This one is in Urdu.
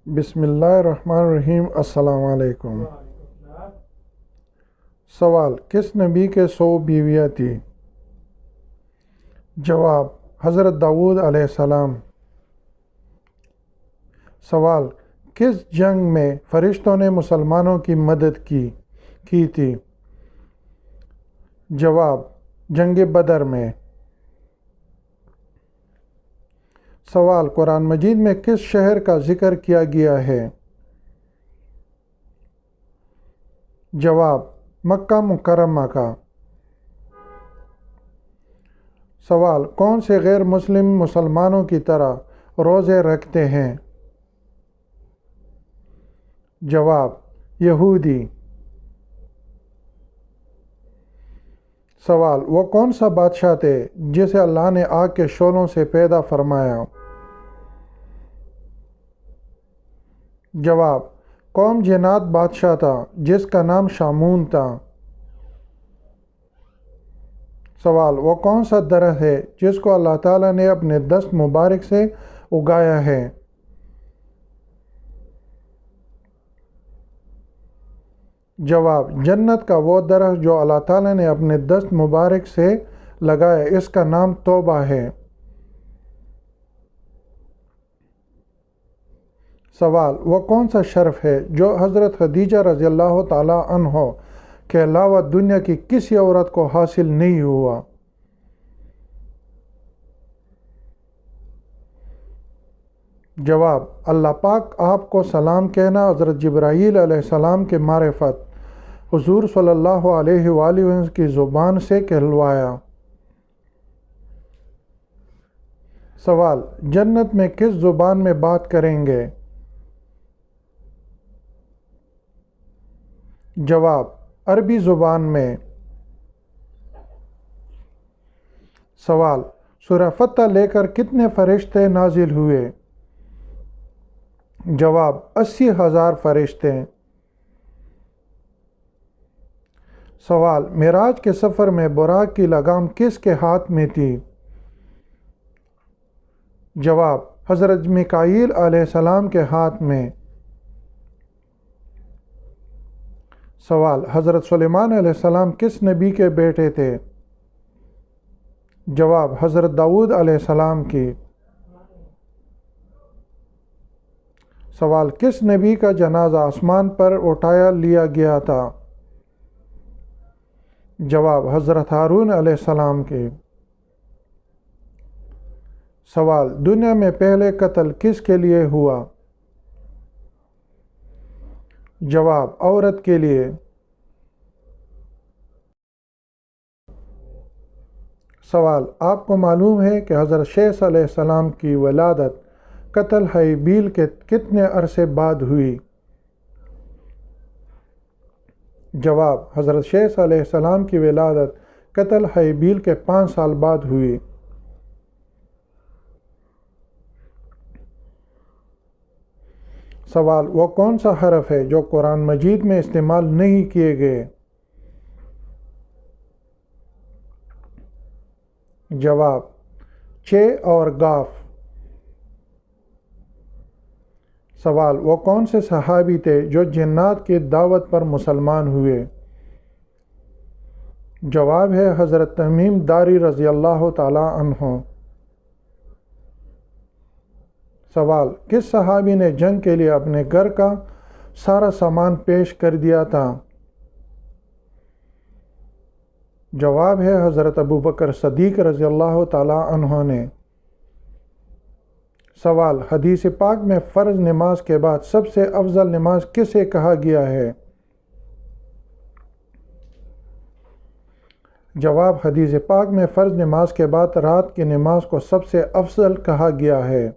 بسم اللہ الرحمن الرحیم۔ السلام علیکم۔ سوال: کس نبی کے 100 بیویاں تھیں؟ جواب: حضرت داؤد علیہ السلام۔ سوال: کس جنگ میں فرشتوں نے مسلمانوں کی مدد کی تھی؟ جواب: جنگ بدر میں۔ سوال: قرآن مجید میں کس شہر کا ذکر کیا گیا ہے؟ جواب: مکہ مکرمہ کا۔ سوال: کون سے غیر مسلم مسلمانوں کی طرح روزے رکھتے ہیں؟ جواب: یہودی۔ سوال: وہ کون سا بادشاہ تھے جسے اللہ نے آگ کے شعلوں سے پیدا فرمایا؟ جواب: قوم جنات بادشاہ تھا جس کا نام شامون تھا۔ سوال: وہ کون سا درخت ہے جس کو اللہ تعالیٰ نے اپنے دست مبارک سے اگایا ہے؟ جواب: جنت کا وہ درخت جو اللہ تعالیٰ نے اپنے دست مبارک سے لگایا، اس کا نام توبہ ہے۔ سوال: وہ کون سا شرف ہے جو حضرت خدیجہ رضی اللہ تعالیٰ عنہ کے علاوہ دنیا کی کسی عورت کو حاصل نہیں ہوا؟ جواب: اللہ پاک آپ کو سلام کہنا حضرت جبرائیل علیہ السلام کے معرفت حضور صلی اللہ علیہ وآلہ وسلم کی زبان سے کہلوایا۔ سوال: جنت میں کس زبان میں بات کریں گے؟ جواب: عربی زبان میں۔ سوال: سورہ فتح لے کر کتنے فرشتے نازل ہوئے؟ جواب: 80,000 فرشتے۔ سوال: معراج کے سفر میں براق کی لگام کس کے ہاتھ میں تھی؟ جواب: حضرت میکائیل علیہ السلام کے ہاتھ میں۔ سوال: حضرت سلیمان علیہ السلام کس نبی کے بیٹے تھے؟ جواب: حضرت داؤد علیہ السلام کی۔ سوال: کس نبی کا جنازہ آسمان پر اٹھا لیا گیا تھا؟ جواب: حضرت ہارون علیہ السلام کی۔ سوال: دنیا میں پہلے قتل کس کے لیے ہوا؟ جواب: عورت کے لیے۔ سوال: آپ کو معلوم ہے کہ حضرت شیث علیہ السلام کی ولادت قتل حابیل کے کتنے عرصے بعد ہوئی؟ جواب: حضرت شیث علیہ السلام کی ولادت قتل حابیل کے 5 سال بعد ہوئی۔ سوال: وہ کون سا حرف ہے جو قرآن مجید میں استعمال نہیں کیے گئے؟ جواب: چ اور قاف۔ سوال: وہ کون سے صحابی تھے جو جنات کی دعوت پر مسلمان ہوئے؟ جواب ہے حضرت تمیم داری رضی اللہ تعالیٰ عنہ۔ سوال: کس صحابی نے جنگ کے لیے اپنے گھر کا سارا سامان پیش کر دیا تھا؟ جواب ہے حضرت ابوبکر صدیق رضی اللہ تعالیٰ عنہ نے۔ سوال: حدیث پاک میں فرض نماز کے بعد سب سے افضل نماز کسے کہا گیا ہے؟ جواب: حدیث پاک میں فرض نماز کے بعد رات کی نماز کو سب سے افضل کہا گیا ہے۔